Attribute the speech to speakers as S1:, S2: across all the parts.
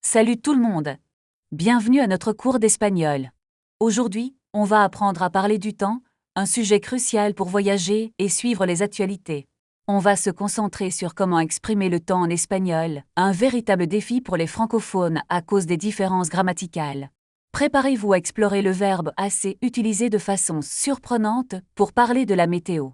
S1: Salut tout le monde! Bienvenue à notre cours d'espagnol. Aujourd'hui, on va apprendre à parler du temps, un sujet crucial pour voyager et suivre les actualités. On va se concentrer sur comment exprimer le temps en espagnol, un véritable défi pour les francophones à cause des différences grammaticales. Préparez-vous à explorer le verbe assez utilisé de façon surprenante pour parler de la météo.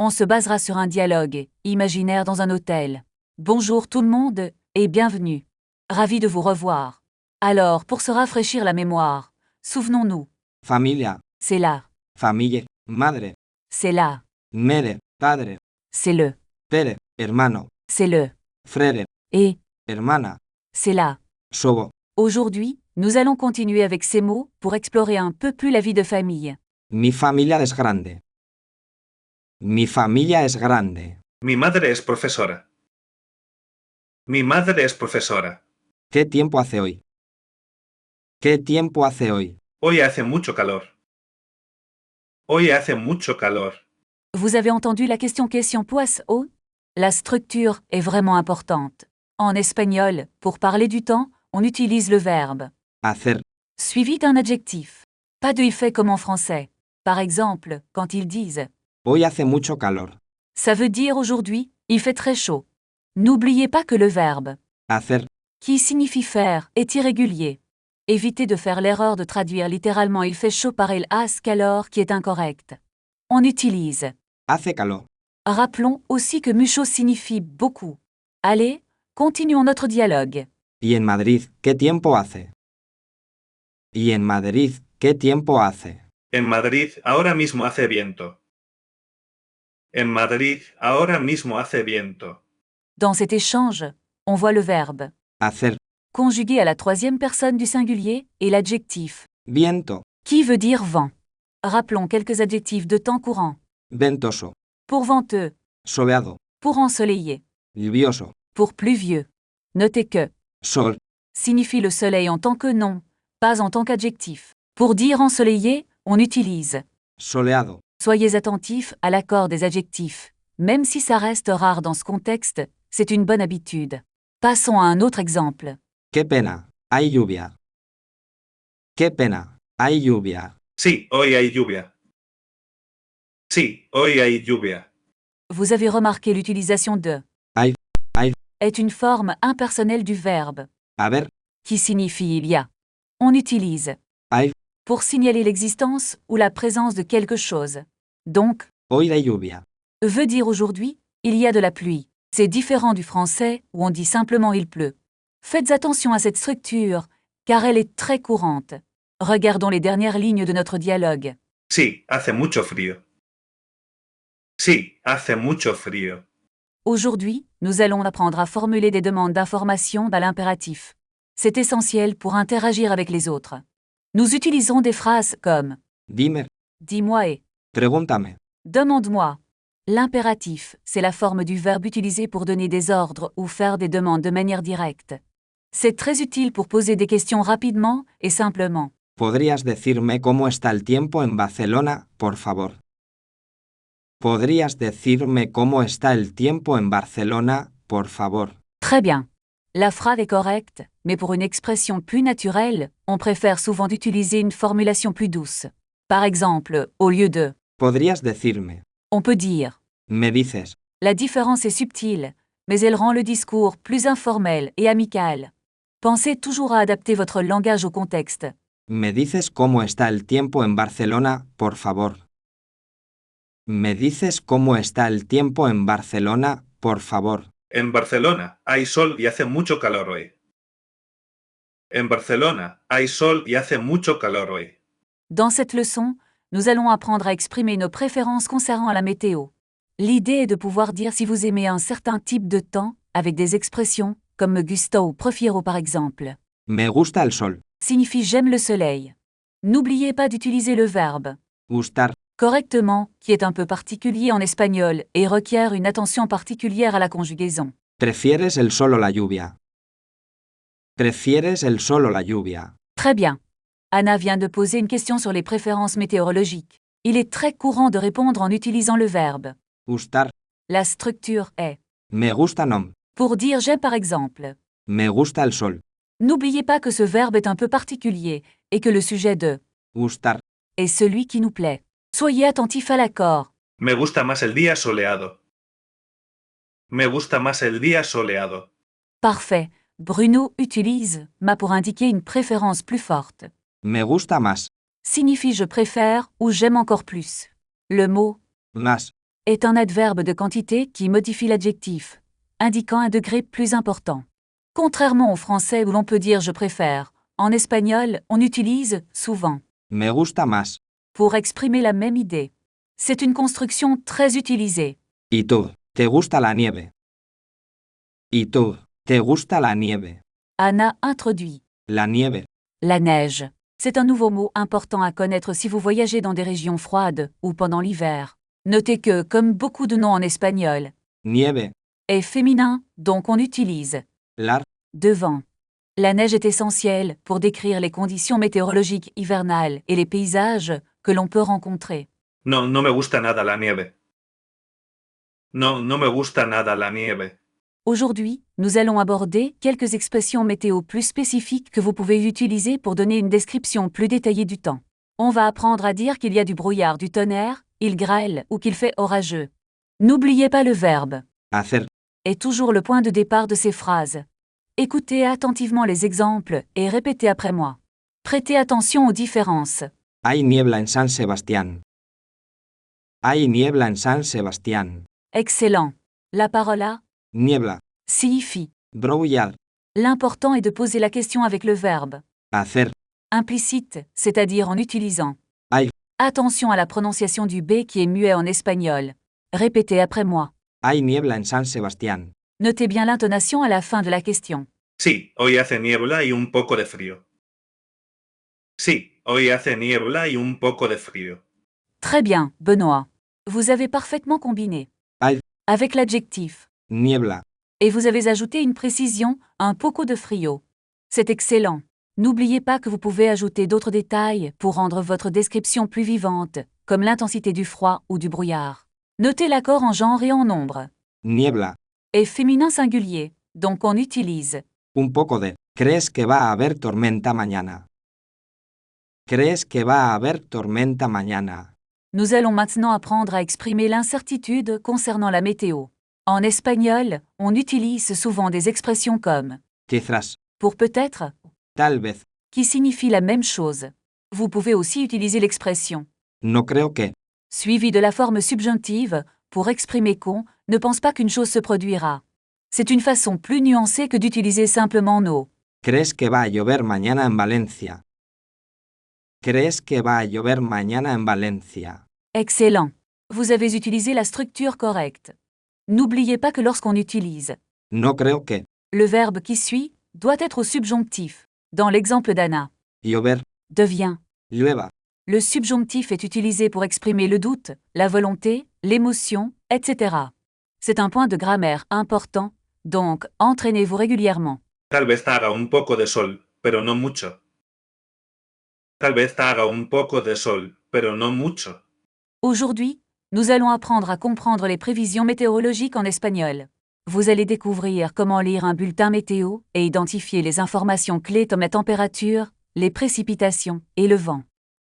S1: On se basera sur un dialogue imaginaire dans un hôtel. Bonjour tout le monde et bienvenue. Ravi de vous revoir. Alors, pour se rafraîchir la mémoire, souvenons-nous.
S2: Familia,
S1: C'est là.
S2: familie, madre,
S1: C'est là.
S2: mere, padre,
S1: C'est le.
S2: pere, hermano,
S1: C'est le.
S2: frere,
S1: Et.
S2: hermana,
S1: C'est là.
S2: sobo.
S1: Aujourd'hui, nous allons continuer avec ces mots pour explorer un peu plus la vie de famille.
S2: Mi familia es grande. Mi familia es grande.
S3: Mi madre es profesora. Mi madre es profesora.
S2: ¿Qué tiempo hace hoy? ¿Qué tiempo hace hoy?
S3: Hoy hace mucho calor. Hoy hace mucho calor.
S1: Vous avez entendu la question poisse au? La structure est vraiment importante. En espagnol, pour parler du temps, on utilise le verbe
S2: Hacer.
S1: suivi d'un adjectif. Pas de effet comme en français. Par exemple, quand ils disent
S2: Hoy hace mucho calor.
S1: ça veut dire aujourd'hui, il fait très chaud. N'oubliez pas que le verbe
S2: Hacer.
S1: qui signifie faire est irrégulier. Évitez de faire l'erreur de traduire littéralement il fait chaud par el hace calor qui est incorrect. On utilise.
S2: Hace calor.
S1: Rappelons aussi que mucho signifie beaucoup. Allez, continuons notre dialogue.
S2: ¿Y en Madrid qué tiempo hace? ¿Y en Madrid qué tiempo hace?
S3: En Madrid ahora mismo hace viento. En Madrid ahora mismo hace viento.
S1: Dans cet échange, on voit le verbe
S2: Hacer.
S1: conjugué à la troisième personne du singulier et l'adjectif
S2: Viento.
S1: qui veut dire vent. Rappelons quelques adjectifs de temps courant.
S2: Ventoso.
S1: Pour venteux,
S2: Soleado.
S1: pour ensoleillé,
S2: Lluvioso.
S1: pour pluvieux. Notez que
S2: Sol.
S1: signifie le soleil en tant que nom, pas en tant qu'adjectif. Pour dire ensoleillé, on utilise.
S2: Soleado.
S1: Soyez attentifs à l'accord des adjectifs. Même si ça reste rare dans ce contexte, c'est une bonne habitude. Passons à un autre exemple.
S2: Qué pena. Hay lluvia. Qué pena. Hay lluvia.
S3: Sí, hoy hay lluvia. Sí, hoy hay lluvia.
S1: Vous avez remarqué l'utilisation de
S2: Hay.
S1: est une forme impersonnelle du verbe
S2: Haber.
S1: qui signifie il y a. On utilise
S2: Hay.
S1: pour signaler l'existence ou la présence de quelque chose. Donc,
S2: Hoy hay lluvia.
S1: veut dire aujourd'hui, il y a de la pluie. C'est différent du français où on dit simplement il pleut. Faites attention à cette structure, car elle est très courante. Regardons les dernières lignes de notre dialogue.
S3: Sí, hace mucho frío. Sí, hace mucho frío.
S1: Aujourd'hui, nous allons apprendre à formuler des demandes d'information à l'impératif. C'est essentiel pour interagir avec les autres. Nous utilisons des phrases comme
S2: Dime.
S1: dis-moi et
S2: Pregúntame.
S1: demande-moi. L'impératif, c'est la forme du verbe utilisé pour donner des ordres ou faire des demandes de manière directe. C'est très utile pour poser des questions rapidement et simplement.
S2: ¿Podrías decirme cómo está el tiempo en Barcelona, por favor? ¿Podrías decirme cómo está el tiempo en Barcelona, por favor?
S1: Très bien. La phrase est correcte, mais pour une expression plus naturelle, on préfère souvent d'utiliser une formulation plus douce. Par exemple, au lieu de
S2: ¿Podrías decirme?
S1: on peut dire.
S2: Me dices.
S1: La différence est subtile, mais elle rend le discours plus informel et amical. Pensez toujours à adapter votre langage au contexte.
S2: ¿Me dices cómo está el tiempo en Barcelona, por favor? ¿Me dices cómo está el tiempo en Barcelona, por favor?
S3: En Barcelona hay sol y hace mucho calor hoy. En Barcelona hay sol y hace mucho calor hoy.
S1: Dans cette leçon, nous allons apprendre à exprimer nos préférences concernant la météo. L'idée est de pouvoir dire si vous aimez un certain type de temps avec des expressions comme me gusta ou prefiero par exemple.
S2: Me gusta el sol.
S1: Signifie j'aime le soleil. N'oubliez pas d'utiliser le verbe
S2: Gustar.
S1: correctement, qui est un peu particulier en espagnol et requiert une attention particulière à la conjugaison.
S2: ¿Prefieres el sol o la lluvia? ¿Prefieres el sol o la lluvia?
S1: Très bien. Anna vient de poser une question sur les préférences météorologiques. Il est très courant de répondre en utilisant le verbe.
S2: Gustar.
S1: La structure est
S2: Me gusta nom.
S1: pour dire j'aime par exemple.
S2: Me gusta el sol.
S1: N'oubliez pas que ce verbe est un peu particulier et que le sujet de
S2: gustar,
S1: est celui qui nous plaît. Soyez attentifs à l'accord.
S3: Me gusta más el día soleado. Me gusta más el día soleado.
S1: Parfait. Bruno utilise ma pour indiquer une préférence plus forte.
S2: me gusta más,
S1: Signifie je préfère ou j'aime encore plus. Le mot
S2: más,
S1: est un adverbe de quantité qui modifie l'adjectif, indiquant un degré plus important. Contrairement au français où l'on peut dire je préfère, en espagnol, on utilise souvent
S2: me gusta más.
S1: pour exprimer la même idée. C'est une construction très utilisée.
S2: ¿Y tú, te gusta la nieve? ¿Y tú, te gusta la nieve?
S1: Anna introduit
S2: La nieve,
S1: la neige. C'est un nouveau mot important à connaître si vous voyagez dans des régions froides ou pendant l'hiver. Notez que, comme beaucoup de noms en espagnol,
S2: nieve,
S1: est féminin, donc on utilise
S2: lar,
S1: devant. La neige est essentielle pour décrire les conditions météorologiques hivernales et les paysages que l'on peut rencontrer.
S3: No, no me gusta nada la nieve. No, no me gusta nada la nieve.
S1: Aujourd'hui, nous allons aborder quelques expressions météo plus spécifiques que vous pouvez utiliser pour donner une description plus détaillée du temps. On va apprendre à dire qu'il y a du brouillard, du tonnerre, il grêle ou qu'il fait orageux. N'oubliez pas le verbe
S2: hacer,
S1: est toujours le point de départ de ces phrases. Écoutez attentivement les exemples et répétez après moi. Prêtez attention aux différences.
S2: hay niebla en San Sebastián. Hay niebla en San Sebastián.
S1: Excellent. La parole à
S2: Niebla,
S1: signifie.
S2: brouillard,
S1: L'important est de poser la question avec le verbe
S2: hacer,
S1: implicite, c'est-à-dire en utilisant.
S2: Hay.
S1: Attention à la prononciation du B qui est muet en espagnol. Répétez après moi.
S2: hay niebla en San Sebastián.
S1: Notez bien l'intonation à la fin de la question.
S3: Sí, hoy hace niebla y un poco de frío. Sí, hoy hace niebla y un poco de frío.
S1: Très bien, Benoît. Vous avez parfaitement combiné.
S2: Hay.
S1: Avec l'adjectif.
S2: Niebla,
S1: Et vous avez ajouté une précision, un poco de frio. C'est excellent. N'oubliez pas que vous pouvez ajouter d'autres détails pour rendre votre description plus vivante, comme l'intensité du froid ou du brouillard. Notez l'accord en genre et en nombre.
S2: niebla,
S1: Et féminin singulier, donc on utilise.
S2: un poco de. ¿Crees que va a haber tormenta mañana? ¿Crees que va a haber tormenta mañana?
S1: Nous allons maintenant apprendre à exprimer l'incertitude concernant la météo. En espagnol, on utilise souvent des expressions comme
S2: Quizás,
S1: pour peut-être,
S2: tal vez,
S1: qui signifient la même chose. Vous pouvez aussi utiliser l'expression
S2: no creo que.
S1: suivie de la forme subjonctive pour exprimer qu'on ne pense pas qu'une chose se produira. C'est une façon plus nuancée que d'utiliser simplement no.
S2: ¿Crees que va a llover mañana en Valencia? ¿Crees que va a llover mañana en Valencia?
S1: Excellent. Vous avez utilisé la structure correcte. N'oubliez pas que lorsqu'on utilise
S2: No creo que.
S1: le verbe qui suit doit être au subjonctif. Dans l'exemple d'Anna,
S2: Llover,
S1: devient.
S2: llueva.
S1: Le subjonctif est utilisé pour exprimer le doute, la volonté, l'émotion, etc. C'est un point de grammaire important, donc entraînez-vous régulièrement.
S3: Tal vez haga un poco de sol, pero no mucho. Tal vez haga un poco de sol, pero no mucho.
S1: Aujourd'hui, nous allons apprendre à comprendre les prévisions météorologiques en espagnol. Vous allez découvrir comment lire un bulletin météo et identifier les informations clés comme la température, les précipitations et le vent.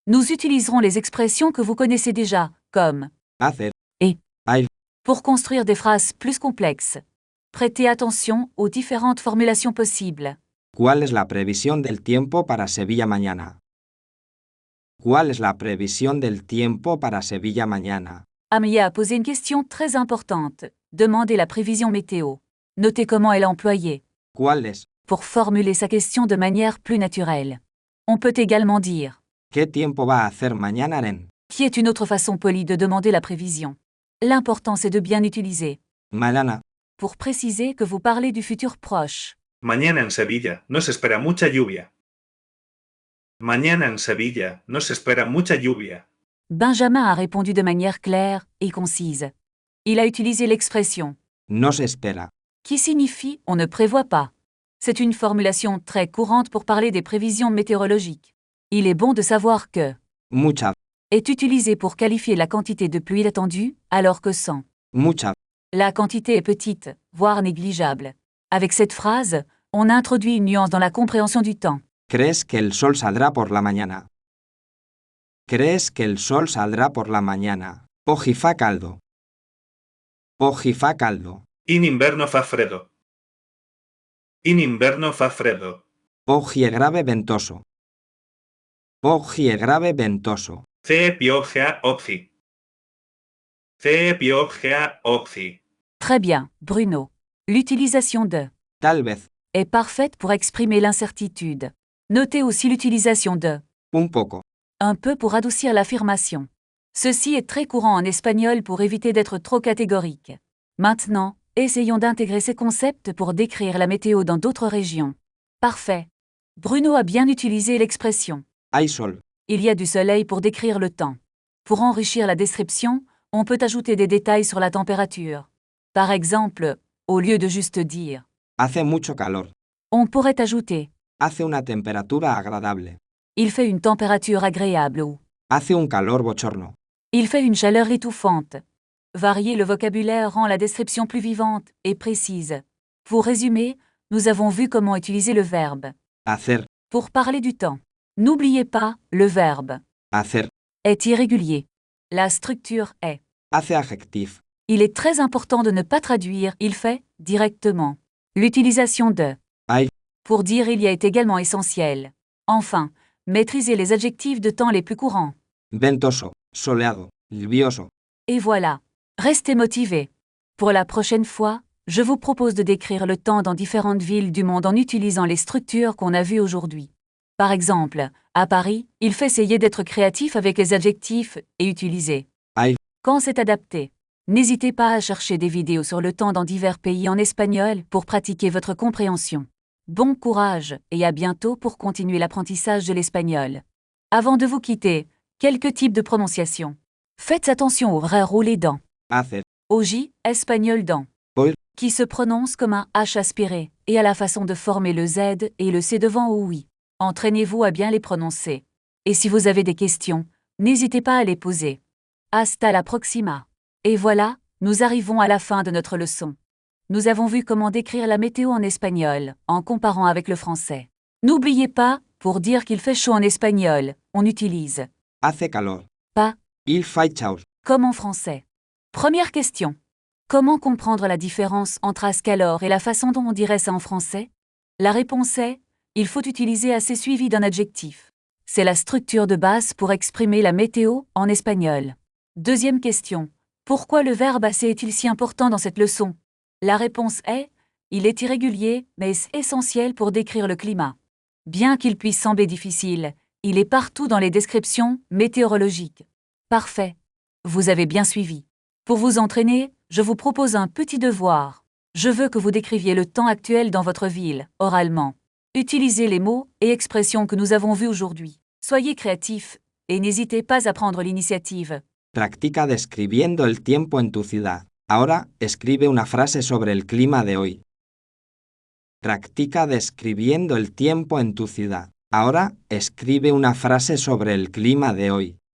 S1: Nous utiliserons les expressions que vous connaissez déjà, comme
S2: Hacer.
S1: Et.
S2: Hay.
S1: pour construire des phrases plus complexes. Prêtez attention aux différentes formulations possibles.
S2: ¿Cuál es la previsión del tiempo para Sevilla mañana? ¿Cuál es la previsión del tiempo para Sevilla mañana?
S1: Amia a posé une question très importante. Demandez la prévision météo. Notez comment elle est employée
S2: ¿Cuál es?
S1: pour formuler sa question de manière plus naturelle. On peut également dire
S2: ¿Qué tiempo va a hacer mañana en?
S1: qui est une autre façon polie de demander la prévision. L'important c'est de bien utiliser
S2: Mañana.
S1: pour préciser que vous parlez du futur proche.
S3: Mañana en Sevilla no se espera mucha lluvia. Mañana en Sevilla no se espera mucha lluvia.
S1: Benjamin a répondu de manière claire et concise. Il a utilisé l'expression
S2: No se espera.
S1: qui signifie on ne prévoit pas. C'est une formulation très courante pour parler des prévisions météorologiques. Il est bon de savoir que
S2: Mucha.
S1: est utilisé pour qualifier la quantité de pluie attendue, alors que sans
S2: Mucha.
S1: la quantité est petite, voire négligeable. Avec cette phrase, On introduit une nuance dans la compréhension du temps.
S2: ¿Crees que el sol saldrá por la mañana? ¿Crees que el sol saldrá por la mañana? Oggi fa caldo. Oggi fa caldo.
S3: In inverno fa freddo. In inverno fa freddo.
S2: Oggi è grave ventoso. Oggi è grave ventoso.
S3: Se pioggia oggi. Se pioggia oggi.
S1: Très bien, Bruno. L'utilisation de
S2: Tal vez.
S1: est parfaite pour exprimer l'incertitude. Notez aussi l'utilisation de
S2: Un poco.
S1: un peu pour adoucir l'affirmation. Ceci est très courant en espagnol pour éviter d'être trop catégorique. Maintenant, essayons d'intégrer ces concepts pour décrire la météo dans d'autres régions. Parfait. Bruno a bien utilisé l'expression
S2: Hay sol.
S1: il y a du soleil pour décrire le temps. Pour enrichir la description, on peut ajouter des détails sur la température. Par exemple, au lieu de juste dire
S2: Hace mucho calor.
S1: on pourrait ajouter
S2: Hace una temperatura agradable.
S1: il fait une température agréable ou
S2: Hace un calor bochorno.
S1: il fait une chaleur étouffante. Varier le vocabulaire rend la description plus vivante et précise. Pour résumer, nous avons vu comment utiliser le verbe
S2: Hacer.
S1: pour parler du temps. N'oubliez pas, le verbe
S2: Hacer.
S1: est irrégulier. La structure est.
S2: Hace adjectif.
S1: Il est très important de ne pas traduire il fait directement. L'utilisation de
S2: Hay.
S1: pour dire il y a est également essentielle. Enfin, maîtrisez les adjectifs de temps les plus courants.
S2: Ventoso. Soleado. Lluvioso.
S1: Et voilà. Restez motivés. Pour la prochaine fois, je vous propose de décrire le temps dans différentes villes du monde en utilisant les structures qu'on a vues aujourd'hui. Par exemple, à Paris, il fait essayer d'être créatif avec les adjectifs et utiliser
S2: Hay.
S1: quand c'est adapté. N'hésitez pas à chercher des vidéos sur le temps dans divers pays en espagnol pour pratiquer votre compréhension. Bon courage et à bientôt pour continuer l'apprentissage de l'espagnol. Avant de vous quitter, quelques types de prononciation. Faites attention au vrai rouler dents.
S2: Hacer.
S1: Au J, espagnol dent,
S2: Oír.
S1: qui se prononce comme un H aspiré, et à la façon de former le Z et le C devant au oui. Entraînez-vous à bien les prononcer. Et si vous avez des questions, n'hésitez pas à les poser. Hasta la próxima. Et voilà, nous arrivons à la fin de notre leçon. Nous avons vu comment décrire la météo en espagnol, en comparant avec le français. N'oubliez pas, pour dire qu'il fait chaud en espagnol, on utilise
S2: Hace calor.
S1: pas
S2: Il fait chaud.
S1: comme en français. Première question. Comment comprendre la différence entre ascalor et la façon dont on dirait ça en français? La réponse est il faut utiliser assez suivi d'un adjectif. C'est la structure de base pour exprimer la météo en espagnol. Deuxième question. Pourquoi le verbe assez est-il si important dans cette leçon? La réponse est il est irrégulier, mais est essentiel pour décrire le climat. Bien qu'il puisse sembler difficile, il est partout dans les descriptions météorologiques. Parfait. Vous avez bien suivi. Pour vous entraîner, je vous propose un petit devoir. Je veux que vous décriviez le temps actuel dans votre ville, oralement. Utilisez les mots et expressions que nous avons vus aujourd'hui. Soyez créatifs et n'hésitez pas à prendre l'initiative.
S2: Practica describiendo el tiempo en tu ciudad. Ahora, escribe una frase sobre el clima de hoy. Practica describiendo el tiempo en tu ciudad. Ahora, escribe una frase sobre el clima de hoy.